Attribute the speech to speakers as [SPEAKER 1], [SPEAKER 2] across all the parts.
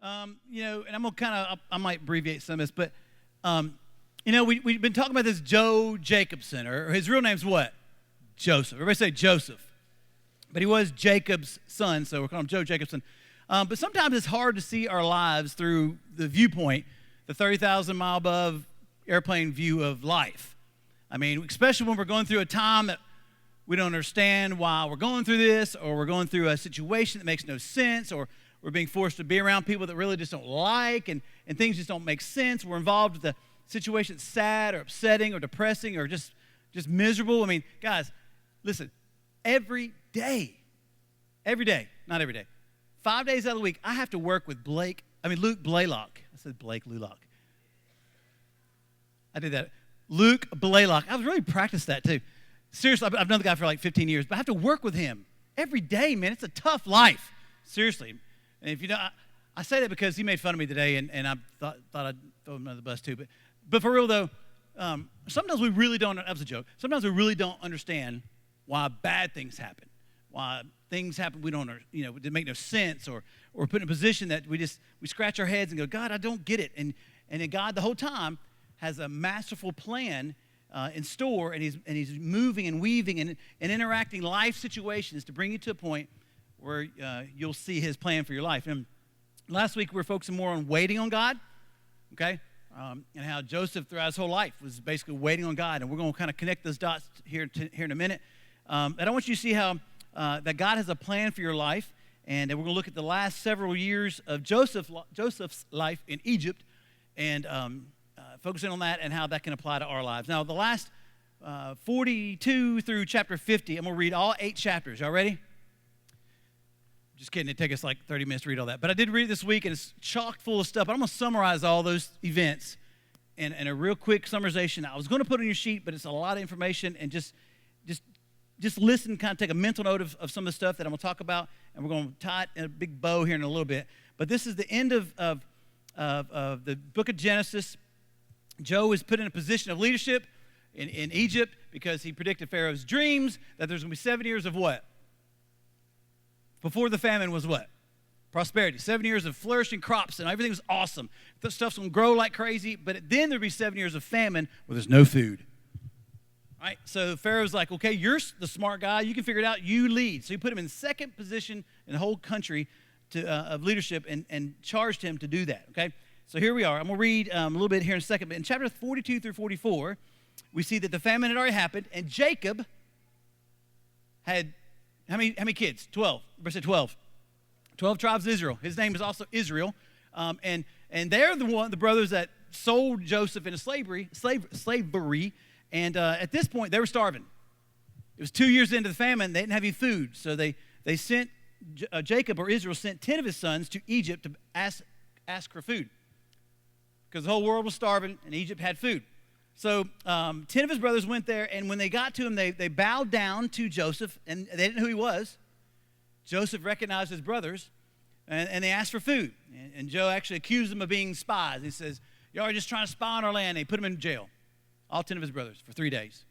[SPEAKER 1] And I'm going to I might abbreviate some of this, but, we've been talking about this Joe Jacobson, or his real name's what? Joseph. Everybody say Joseph. But he was Jacob's son, so we're calling him Joe Jacobson. But sometimes it's hard to see our lives through the viewpoint, the 30,000 mile above airplane view of life. I mean, especially when we're going through a time that we don't understand why we're going through this, or we're going through a situation that makes no sense, or we're being forced to be around people that really just don't like, and things just don't make sense. We're involved with a situation that's sad or upsetting or depressing or just miserable. I mean, guys, listen, every day, not every day, 5 days out of the week, I have to work with Luke Blaylock. I said Blake Lulock. I did that. Luke Blaylock. I was really practiced that too. Seriously, I've known the guy for like 15 years, but I have to work with him every day, man. It's a tough life. Seriously. And if you know, I say that because he made fun of me today, and I thought I'd throw him under the bus too. But for real though, sometimes we really don't, that was a joke, sometimes we really don't understand why bad things happen. Why things happen we don't, that make no sense, or we're put in a position that we scratch our heads and go, God, I don't get it. And then God the whole time has a masterful plan in store, and he's moving and weaving and interacting life situations to bring you to a point where you'll see his plan for your life. And last week we were focusing more on waiting on God, okay? And how Joseph throughout his whole life was basically waiting on God. And we're going to kind of connect those dots here in a minute. And I want you to see how that God has a plan for your life. And we're going to look at the last several years of Joseph's life in Egypt, and focusing on that and how that can apply to our lives. Now, the last 42 through chapter 50, I'm going to read all 8 chapters. Y'all ready? Just kidding. It'd take us like 30 minutes to read all that. But I did read it this week, and it's chock full of stuff. But I'm going to summarize all those events in a real quick summarization. I was going to put it on your sheet, but it's a lot of information, and just listen, kind of take a mental note of some of the stuff that I'm going to talk about, and we're going to tie it in a big bow here in a little bit. But this is the end of the book of Genesis. Joe is put in a position of leadership in Egypt because he predicted Pharaoh's dreams that there's going to be 7 years of what? Before the famine was what? Prosperity. 7 years of flourishing crops, and everything was awesome. The stuff's going to grow like crazy, but then there'll be 7 years of famine where there's no food. All right, so Pharaoh's like, okay, you're the smart guy. You can figure it out. You lead. So he put him in second position in the whole country of leadership and charged him to do that, okay? So here we are. I'm going to read a little bit here in a second. But in chapter 42 through 44, we see that the famine had already happened, and Jacob had how many kids? 12. Everybody say 12. 12 tribes of Israel. His name is also Israel. And they're the brothers that sold Joseph into slavery. And at this point, they were starving. It was 2 years into the famine. They didn't have any food. So they sent, Jacob or Israel sent 10 of his sons to Egypt to ask for food, because the whole world was starving and Egypt had food. So 10 of his brothers went there, and when they got to him, they bowed down to Joseph, and they didn't know who he was. Joseph recognized his brothers, and they asked for food. And Joe actually accused them of being spies. He says, y'all are just trying to spy on our land. And he put them in jail, all 10 of his brothers, for 3 days.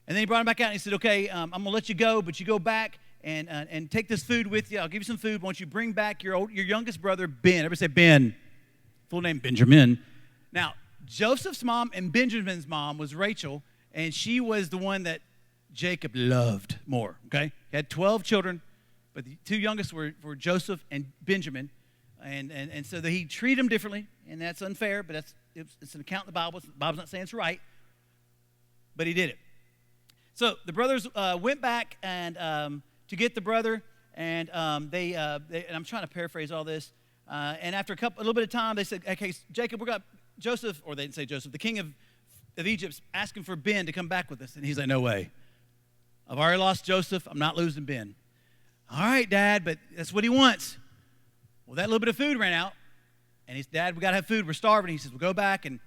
[SPEAKER 1] And then he brought them back out, and he said, okay, I'm going to let you go, but you go back and take this food with you. I'll give you some food. Why don't you bring back your youngest brother, Ben. Everybody say Ben. Full name, Benjamin. Now, Joseph's mom and Benjamin's mom was Rachel, and she was the one that Jacob loved more, okay? He had 12 children, but the 2 youngest were Joseph and Benjamin, and so he treated them differently, and that's unfair, but it's an account in the Bible. The Bible's not saying it's right, but he did it. So the brothers went back and to get the brother, and they and I'm trying to paraphrase all this, and after a little bit of time, they said, okay, Jacob, we got Joseph, or they didn't say Joseph, the king of Egypt's asking for Ben to come back with us. And he's like, no way. I've already lost Joseph. I'm not losing Ben. All right, Dad, but that's what he wants. Well, that little bit of food ran out. And he's, Dad, we got to have food. We're starving. He says, well, go back, and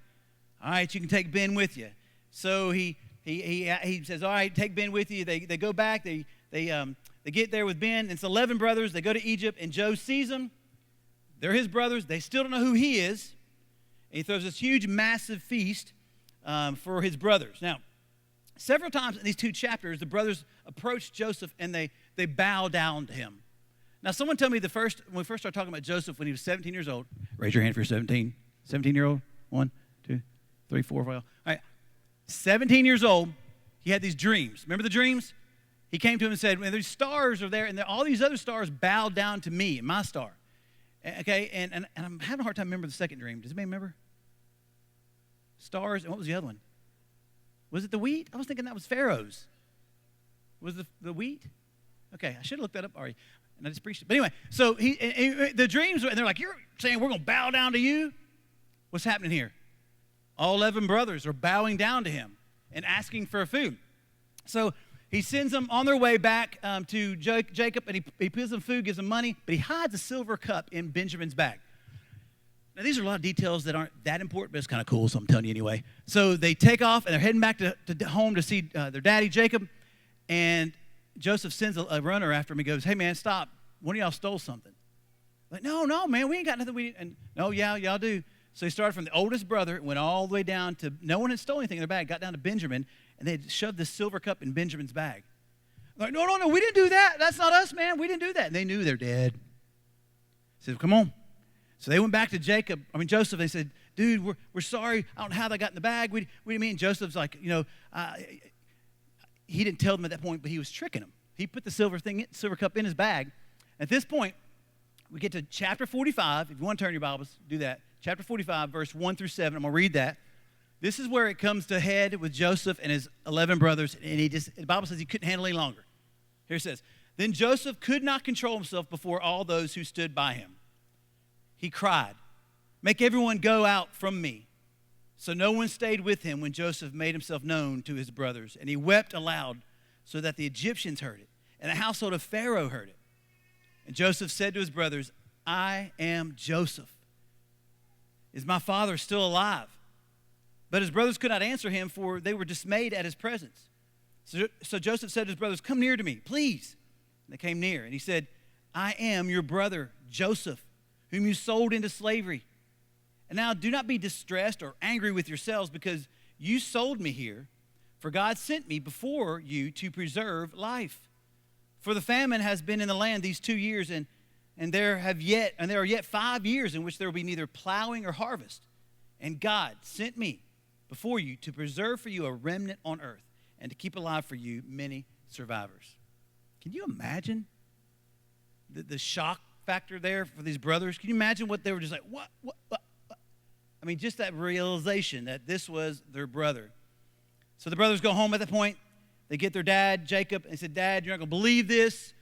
[SPEAKER 1] all right, you can take Ben with you. So he says, all right, take Ben with you. They go back. They get there with Ben. It's 11 brothers. They go to Egypt, and Joe sees them. They're his brothers. They still don't know who he is. And he throws this huge, massive feast for his brothers. Now, several times in these 2 chapters, the brothers approach Joseph, and they bow down to him. Now, someone tell me when we first started talking about Joseph when he was 17 years old. Raise your hand if you're 17. 17-year-old. 1, 2, 3, 4, 5. All right. 17 years old, he had these dreams. Remember the dreams? He came to him and said, well, these stars are there, and all these other stars bow down to me, my star. Okay, and I'm having a hard time remembering the second dream. Does anybody remember? Stars, and what was the other one? Was it the wheat? I was thinking that was Pharaoh's. Was the wheat? Okay, I should have looked that up already, and I just preached it. But anyway, so the dreams, and they're like, you're saying we're going to bow down to you? What's happening here? All 11 brothers are bowing down to him and asking for food. So he sends them on their way back to Jacob, and he gives them food, gives them money, but he hides a silver cup in Benjamin's bag. Now, these are a lot of details that aren't that important, but it's kind of cool, so I'm telling you anyway. So they take off, and they're heading back to home to see their daddy, Jacob, and Joseph sends a runner after him. He goes, hey, man, stop. One of y'all stole something. Like, no, man, we ain't got nothing. And no, yeah, y'all do. So he started from the oldest brother, went all the way down to, no one had stolen anything in their bag, got down to Benjamin, and they had shoved this silver cup in Benjamin's bag. Like, no, we didn't do that. That's not us, man. We didn't do that. And they knew they're dead. He said, come on. So they went back to Joseph. They said, dude, we're sorry. I don't know how they got in the bag. What do you mean? Joseph's like, he didn't tell them at that point, but he was tricking them. He put the silver cup in his bag. At this point, we get to chapter 45. If you want to turn your Bibles, do that. Chapter 45, verse 1 through 7. I'm going to read that. This is where it comes to head with Joseph and his 11 brothers, and the Bible says he couldn't handle it any longer. Here it says, then Joseph could not control himself before all those who stood by him. He cried, make everyone go out from me. So no one stayed with him when Joseph made himself known to his brothers, and he wept aloud so that the Egyptians heard it, and the household of Pharaoh heard it. And Joseph said to his brothers, I am Joseph. Is my father still alive? But his brothers could not answer him, for they were dismayed at his presence. So Joseph said to his brothers, come near to me, please. And they came near, and he said, I am your brother Joseph, whom you sold into slavery. And now do not be distressed or angry with yourselves, because you sold me here, for God sent me before you to preserve life. For the famine has been in the land these 2 years, and there are yet 5 years in which there will be neither plowing or harvest. And God sent me before you to preserve for you a remnant on earth, and to keep alive for you many survivors. Can you imagine the shock factor there for these brothers? Can you imagine what they were just like, what? I mean, just that realization that this was their brother. So the brothers go home at that point. They get their dad, Jacob, and said, Dad, you're not going to believe this.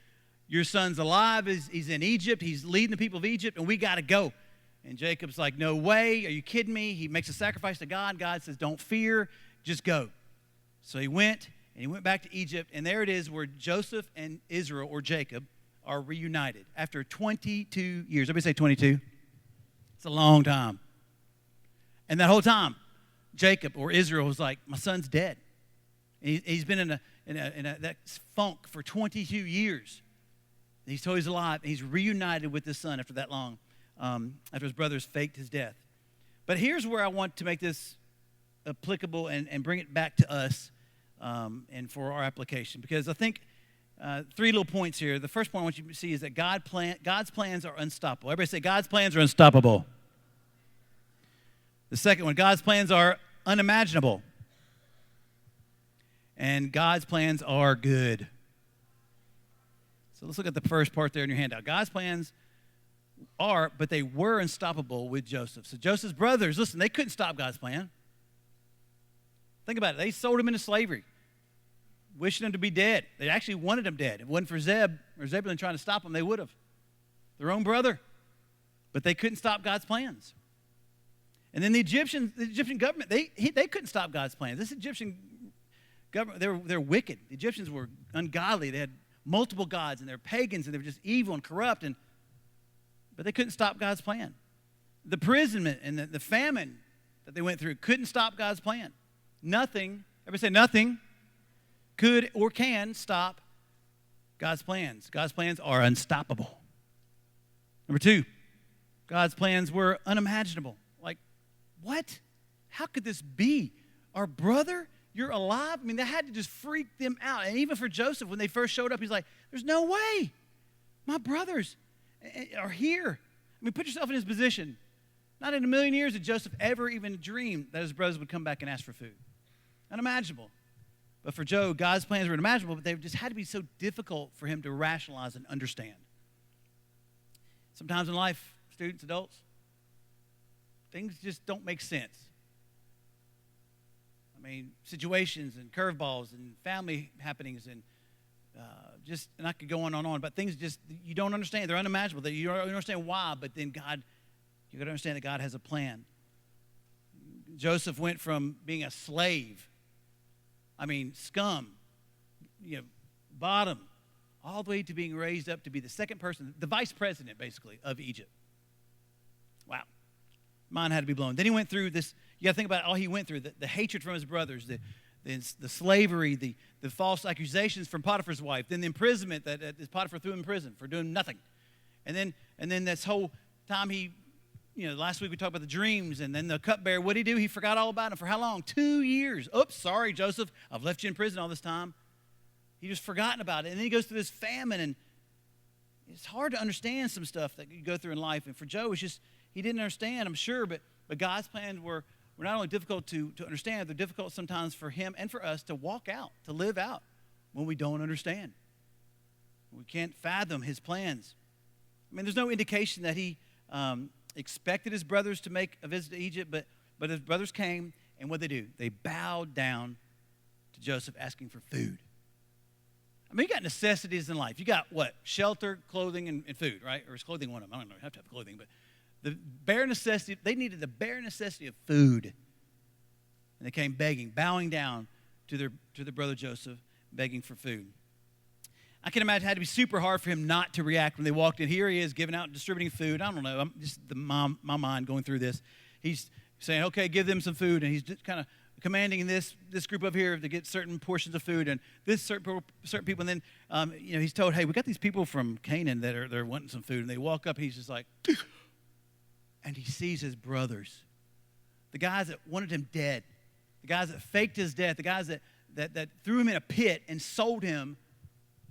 [SPEAKER 1] Your son's alive. He's in Egypt. He's leading the people of Egypt, and we got to go. And Jacob's like, no way. Are you kidding me? He makes a sacrifice to God. God says, don't fear. Just go. So he went, and he went back to Egypt, and there it is where Joseph and Israel, or Jacob, are reunited after 22 years. Everybody say 22. It's a long time. And that whole time, Jacob, or Israel, was like, my son's dead. He's been in that funk for 22 years. He's told he's alive, and he's reunited with his son after that long, after his brothers faked his death. But here's where I want to make this applicable and bring it back to us and for our application. Because I think 3 little points here. The first point I want you to see is that God's plans are unstoppable. Everybody say, God's plans are unstoppable. The second one, God's plans are unimaginable. And God's plans are good. So let's look at the first part there in your handout. God's plans are, but they were unstoppable with Joseph. So Joseph's brothers, listen, they couldn't stop God's plan. Think about it. They sold him into slavery, wishing him to be dead. They actually wanted him dead. If it wasn't for Zebulun trying to stop him, they would have. Their own brother. But they couldn't stop God's plans. And then the Egyptian government, they couldn't stop God's plans. This Egyptian government, they're wicked. The Egyptians were ungodly. They had multiple gods, and they're pagans, and they were just evil and corrupt. But they couldn't stop God's plan. The imprisonment and the famine that they went through couldn't stop God's plan. Nothing, everybody say nothing, could or can stop God's plans. God's plans are unstoppable. Number 2, God's plans were unimaginable. Like, what? How could this be? Our brother? You're alive? I mean, that had to just freak them out. And even for Joseph, when they first showed up, he's like, there's no way. My brothers are here. I mean, put yourself in his position. Not in a million years did Joseph ever even dream that his brothers would come back and ask for food. Unimaginable. But for Joe, God's plans were unimaginable, but they just had to be so difficult for him to rationalize and understand. Sometimes in life, students, adults, things just don't make sense. I mean, situations and curveballs and family happenings and and I could go on and on, but things just, you don't understand. They're unimaginable. You don't understand why, but then God, you got to understand that God has a plan. Joseph went from being a slave, scum, bottom, all the way to being raised up to be the second person, the vice president, basically, of Egypt. Wow. Mind had to be blown. Then he went through this, you got to think about all he went through, the hatred from his brothers, the slavery, the false accusations from Potiphar's wife, then the imprisonment that Potiphar threw him in prison for doing nothing. And then this whole time last week we talked about the dreams, and then the cupbearer, what did he do? He forgot all about it. For how long? 2 years. Oops, sorry, Joseph, I've left you in prison all this time. He just forgotten about it. And then he goes through this famine, and it's hard to understand some stuff that you go through in life. And for Joe, it's just, he didn't understand, I'm sure, but God's plans were not only difficult to understand, they're difficult sometimes for him and for us to walk out, to live out when we don't understand. We can't fathom his plans. There's no indication that he expected his brothers to make a visit to Egypt, but his brothers came, and what did they do? They bowed down to Joseph asking for food. You got necessities in life. You got what? Shelter, clothing, and food, right? Or is clothing one of them? I don't know. You have to have clothing, but the bare necessity, they needed the bare necessity of food. And they came begging, bowing down to their brother Joseph, begging for food. I can imagine it had to be super hard for him not to react when they walked in. Here he is giving out, distributing food. I don't know. I'm just my mind going through this. He's saying, okay, give them some food. And he's just kind of commanding this group up here to get certain portions of food and this certain people. And then, he's told, hey, we got these people from Canaan that are wanting some food. And they walk up, and he's just like, and he sees his brothers, the guys that wanted him dead, the guys that faked his death, the guys that threw him in a pit and sold him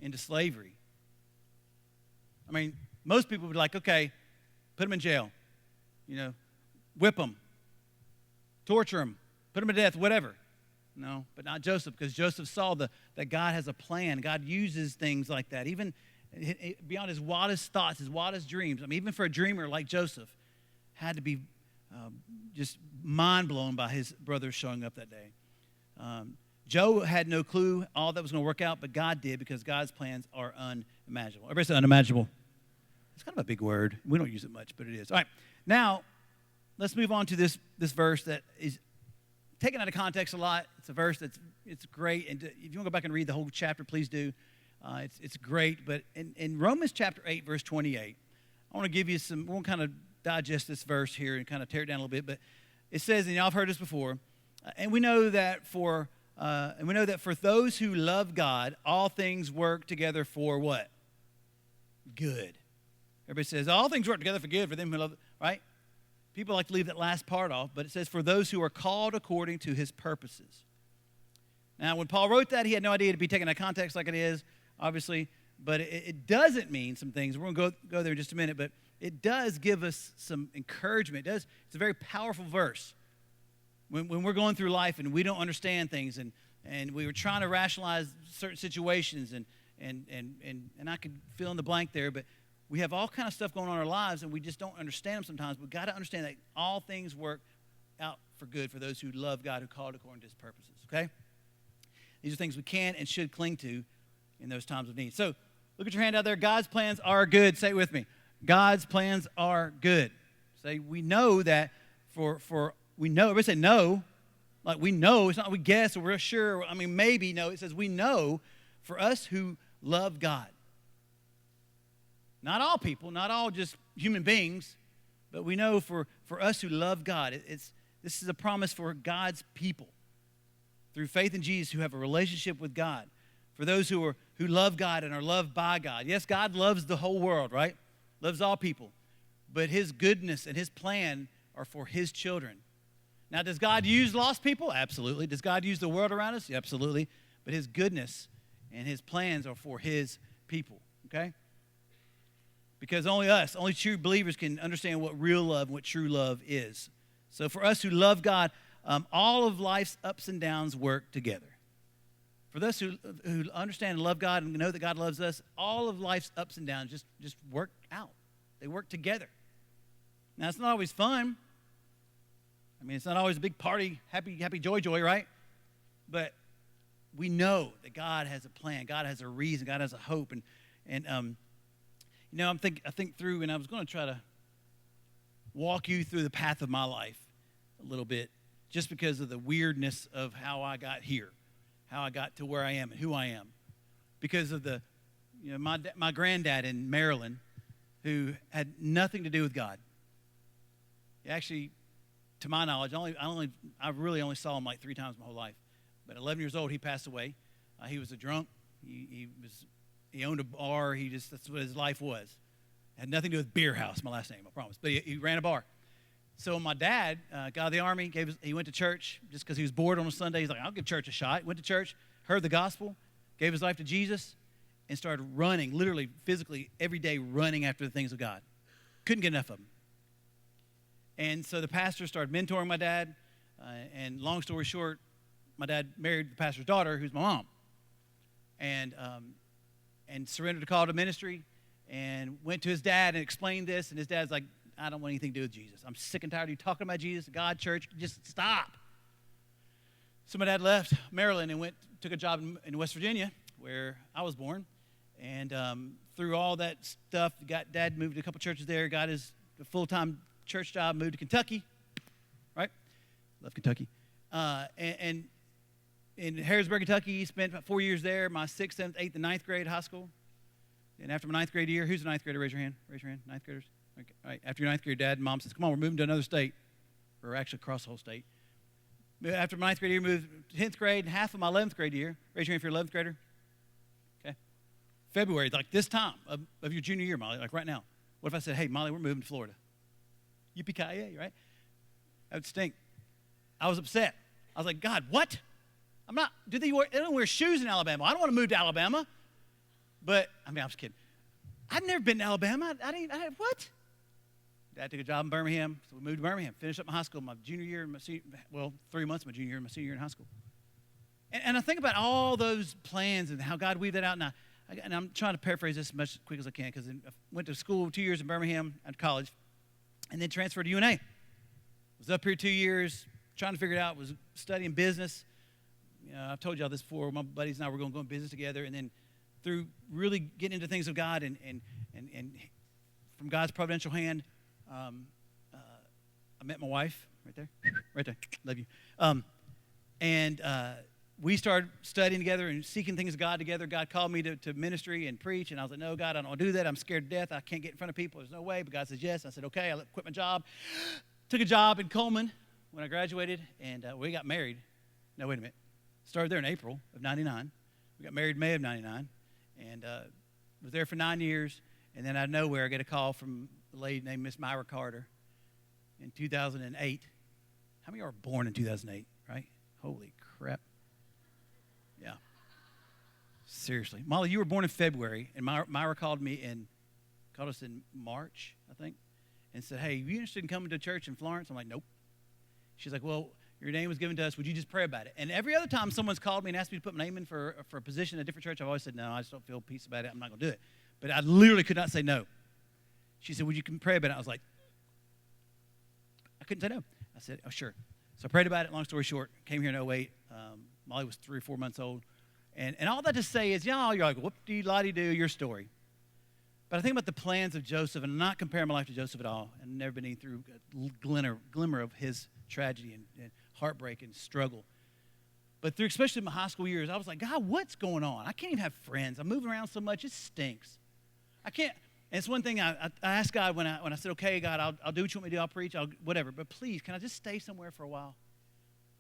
[SPEAKER 1] into slavery. Most people would be like, okay, put him in jail, whip him, torture him, put him to death, whatever. No, but not Joseph, because Joseph saw that God has a plan. God uses things like that, even beyond his wildest thoughts, his wildest dreams. Even for a dreamer like Joseph, had to be just mind blown by his brothers showing up that day. Joe had no clue all that was going to work out, but God did, because God's plans are unimaginable. Everybody say unimaginable. It's kind of a big word. We don't use it much, but it is. All right, now let's move on to this verse that is taken out of context a lot. It's a verse it's great, and if you want to go back and read the whole chapter, please do. It's great, but in Romans chapter 8, verse 28, I want to give you some, we'll kind of digest this verse here and kind of tear it down a little bit, but it says, and y'all have heard this before, and we know that for those who love God, all things work together for what? Good. Everybody says all things work together for good for them who love, right? People like to leave that last part off, but it says for those who are called according to his purposes. Now, when Paul wrote that, he had no idea to be taken out of context like it is, obviously, but it doesn't mean some things. We're going to go there in just a minute, but it does give us some encouragement. It's a very powerful verse. When we're going through life and we don't understand things, and we were trying to rationalize certain situations, and I could fill in the blank there, but we have all kind of stuff going on in our lives, and we just don't understand them sometimes. We've got to understand that all things work out for good for those who love God, who called according to his purposes, okay? These are things we can and should cling to in those times of need. So look at your hand out there. God's plans are good. Say it with me. God's plans are good. Say, we know that we know. Everybody say no. Like we know. It's not we guess or we're sure. Maybe. No, it says we know for us who love God. Not all people, not all just human beings, but we know for us who love God. This is a promise for God's people through faith in Jesus who have a relationship with God. For those who love God and are loved by God. Yes, God loves the whole world, right? Loves all people. But his goodness and his plan are for his children. Now, does God use lost people? Absolutely. Does God use the world around us? Absolutely. But his goodness and his plans are for his people, okay? because only true believers can understand what real love and what true love is. So for us who love God, all of life's ups and downs work together. For those who understand and love God and know that God loves us, all of life's ups and downs just work out. They work together. Now, it's not always fun. I mean, it's not always a big party, happy, joy, right? But we know that God has a plan. God has a reason. God has a hope. And I think through, and I was going to try to walk you through the path of my life a little bit, just because of the weirdness of how I got here, how I got to where I am and who I am. Because of my granddad in Maryland, who had nothing to do with God. He actually, to my knowledge, I really only saw him like 3 times my whole life. But at 11 years old, he passed away. He was a drunk. He owned a bar. That's what his life was. It had nothing to do with Beer House, my last name, I promise. But he ran a bar. So my dad got out of the Army. He went to church just because he was bored on a Sunday. He's like, I'll give church a shot. Went to church, heard the gospel, gave his life to Jesus, and started running, literally, physically, every day running after the things of God. Couldn't get enough of them. And so the pastor started mentoring my dad. And long story short, my dad married the pastor's daughter, who's my mom. And surrendered a call to ministry and went to his dad and explained this. And his dad's like, I don't want anything to do with Jesus. I'm sick and tired of you talking about Jesus, God, church. Just stop. So my dad left Maryland and took a job in West Virginia, where I was born. And through all that stuff, Dad moved to a couple churches there, got his full-time church job, moved to Kentucky, right? Love Kentucky. And in Harrisburg, Kentucky, he spent about 4 years there, my 6th, 7th, 8th, and 9th grade high school. And after my 9th grade year, who's a 9th grader? Raise your hand. Raise your hand. 9th graders. Okay. All right. After your 9th grade, Dad and Mom says, come on, we're moving to another state. Or actually across the whole state. After my 9th grade year, moved to 10th grade, and half of my 11th grade year. Raise your hand if you're 11th grader. Okay. February, like this time of your junior year, Molly, like right now. What if I said, hey, Molly, we're moving to Florida? Yippee-ki-yay, right? That would stink. I was upset. I was like, God, what? I'm not, they don't wear shoes in Alabama. I don't want to move to Alabama. But, I'm just kidding. I'd never been to Alabama. What? Dad took a job in Birmingham, so we moved to Birmingham. Finished up my high school my junior year, 3 months my junior year, my senior year in high school. And I think about all those plans and how God weaved that out. And I'm trying to paraphrase this as much quick as I can, because I went to school 2 years in Birmingham at college, and then transferred to UNA. Was up here 2 years, trying to figure it out, was studying business. I've told y'all this before. My buddies and I were going to go in business together, and then through really getting into things of God and from God's providential hand, I met my wife right there, love you. We started studying together and seeking things of God together. God called me to ministry and preach, and I was like, no, God, I don't want to do that. I'm scared to death. I can't get in front of people. There's no way. But God says yes. I said, okay. I quit my job. Took a job in Coleman when I graduated, and we got married. No, wait a minute. Started there in April of 99. We got married in May of 99, and was there for 9 years. And then out of nowhere, I get a call from a lady named Miss Myra Carter in 2008. How many of you were born in 2008, right? Holy crap. Yeah. Seriously. Molly, you were born in February, and Myra called us in March, I think, and said, hey, are you interested in coming to church in Florence? I'm like, nope. She's like, well, your name was given to us. Would you just pray about it? And every other time someone's called me and asked me to put my name in for a position at a different church, I've always said, no, I just don't feel peace about it. I'm not going to do it. But I literally could not say no. She said, would you pray about it? I was like, I couldn't say no. I said, oh, sure. So I prayed about it. Long story short, came here in 2008. Molly was 3 or 4 months old. And all that to say is, you're like, whoop-de-lotty-do, your story. But I think about the plans of Joseph, and I'm not comparing my life to Joseph at all. I've never been through a glimmer of his tragedy and heartbreak and struggle. But through especially my high school years, I was like, God, what's going on? I can't even have friends. I'm moving around so much, it stinks. I can't. And it's one thing I asked God when I said, okay, God, I'll do what you want me to do. I'll preach, whatever. But please, can I just stay somewhere for a while?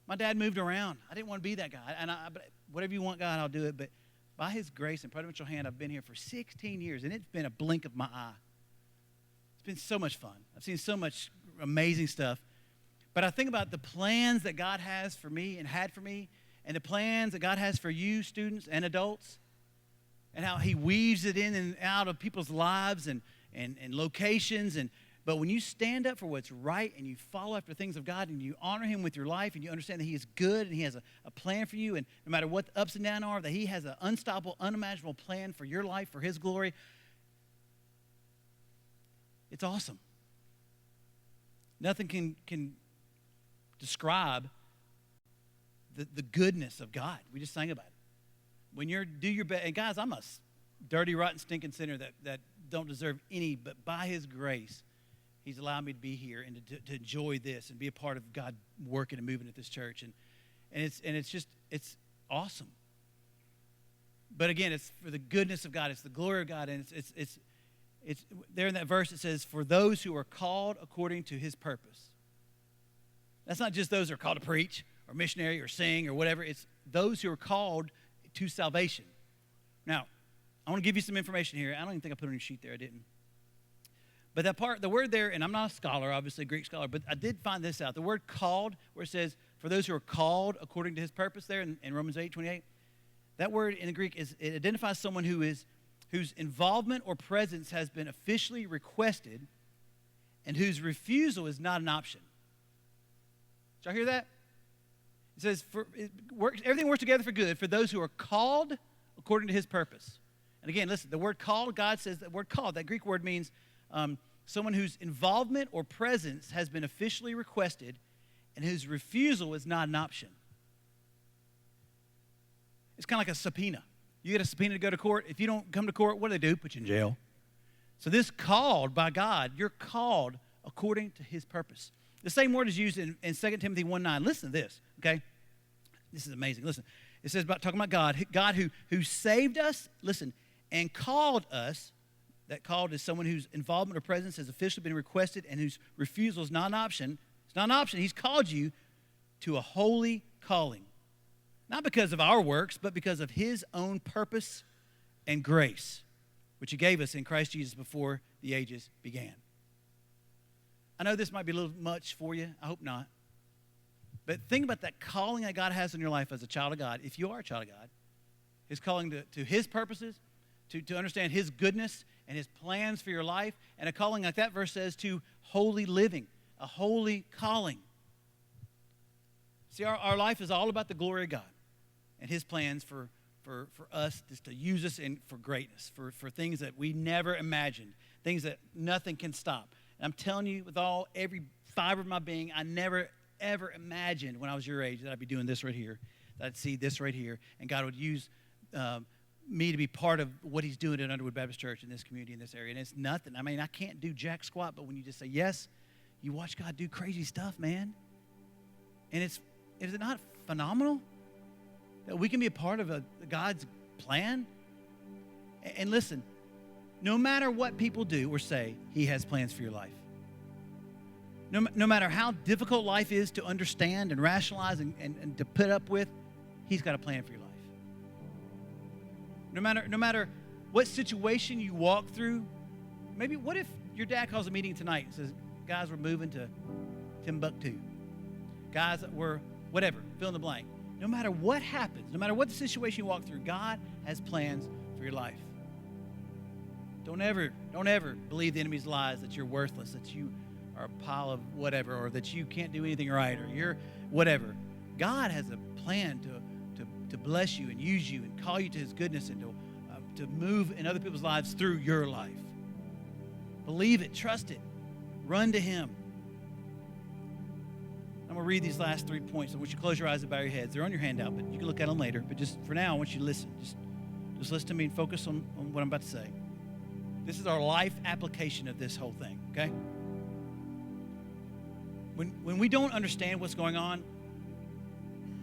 [SPEAKER 1] My dad moved around. I didn't want to be that guy. But whatever you want, God, I'll do it. But by his grace and providential hand, I've been here for 16 years, and it's been a blink of my eye. It's been so much fun. I've seen so much amazing stuff. But I think about the plans that God has for me and had for me, and the plans that God has for you, students and adults, and how he weaves it in and out of people's lives and and locations. But when you stand up for what's right and you follow after things of God and you honor him with your life and you understand that he is good and he has a plan for you, and no matter what the ups and downs are, that he has an unstoppable, unimaginable plan for your life, for his glory, it's awesome. Nothing can describe the goodness of God. We just sang about it. When you're do your best, and guys, I'm a dirty, rotten, stinking sinner that don't deserve any, but by his grace, he's allowed me to be here and to enjoy this and be a part of God working and moving at this church. And it's awesome. But again, it's for the goodness of God. It's the glory of God. And it's there in that verse. It says, for those who are called according to his purpose. That's not just those who are called to preach or missionary or sing or whatever. It's those who are called to salvation. Now, I want to give you some information here. I don't even think I put it on your sheet there. I didn't. But that part, the word there, and I'm not a scholar, obviously a Greek scholar, but I did find this out. The word called, where it says, for those who are called according to his purpose there in Romans 8:28, that word in the Greek, it identifies someone whose involvement or presence has been officially requested and whose refusal is not an option. Did y'all hear that? It says, everything works together for good for those who are called according to his purpose. And again, listen, the word called, God says that word called, that Greek word means someone whose involvement or presence has been officially requested and whose refusal is not an option. It's kind of like a subpoena. You get a subpoena to go to court. If you don't come to court, what do? Put you in jail. So this called by God, you're called according to his purpose. The same word is used in 2 Timothy 1:9. Listen to this, okay? This is amazing. Listen. It says about talking about God who saved us, listen, and called us. That called is someone whose involvement or presence has officially been requested and whose refusal is not an option. It's not an option. He's called you to a holy calling. Not because of our works, but because of his own purpose and grace, which he gave us in Christ Jesus before the ages began. I know this might be a little much for you. I hope not. But think about that calling that God has in your life as a child of God. If you are a child of God, his calling to his purposes, to understand his goodness and his plans for your life, and a calling like that verse says to holy living, a holy calling. See, our life is all about the glory of God and his plans for us, just to use us for greatness, for things that we never imagined, things that nothing can stop. And I'm telling you, with every fiber of my being, I never, ever imagined when I was your age that I'd be doing this right here, that I'd see this right here, and God would use me to be part of what he's doing at Underwood Baptist Church in this community, in this area. And it's nothing. I mean, I can't do jack squat, but when you just say yes, you watch God do crazy stuff, man. And is it not phenomenal that we can be a part of God's plan? And listen, no matter what people do or say, he has plans for your life. No matter how difficult life is to understand and rationalize and to put up with, he's got a plan for your life. No matter what situation you walk through, maybe what if your dad calls a meeting tonight and says, guys, we're moving to Timbuktu. Guys, we're whatever, fill in the blank. No matter what happens, no matter what the situation you walk through, God has plans for your life. Don't ever believe the enemy's lies that you're worthless, that you are a pile of whatever, or that you can't do anything right, or you're whatever. God has a plan to bless you and use you and call you to his goodness and to move in other people's lives through your life. Believe it, trust it, run to him. I'm going to read these last 3 points. I want you to close your eyes and bow your heads. They're on your handout, but you can look at them later. But just for now, I want you to listen. Just listen to me and focus on what I'm about to say. This is our life application of this whole thing, okay? When we don't understand what's going on,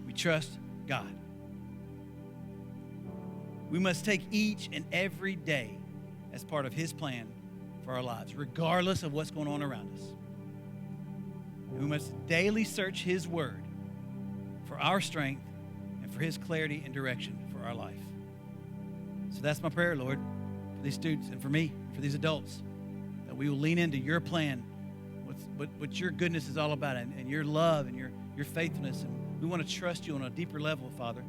[SPEAKER 1] we trust God. We must take each and every day as part of his plan for our lives, regardless of what's going on around us. And we must daily search his word for our strength and for his clarity and direction for our life. So that's my prayer, Lord, for these students and for me, and for these adults, that we will lean into your plan, what your goodness is all about, and your love and your faithfulness. And we want to trust you on a deeper level, Father.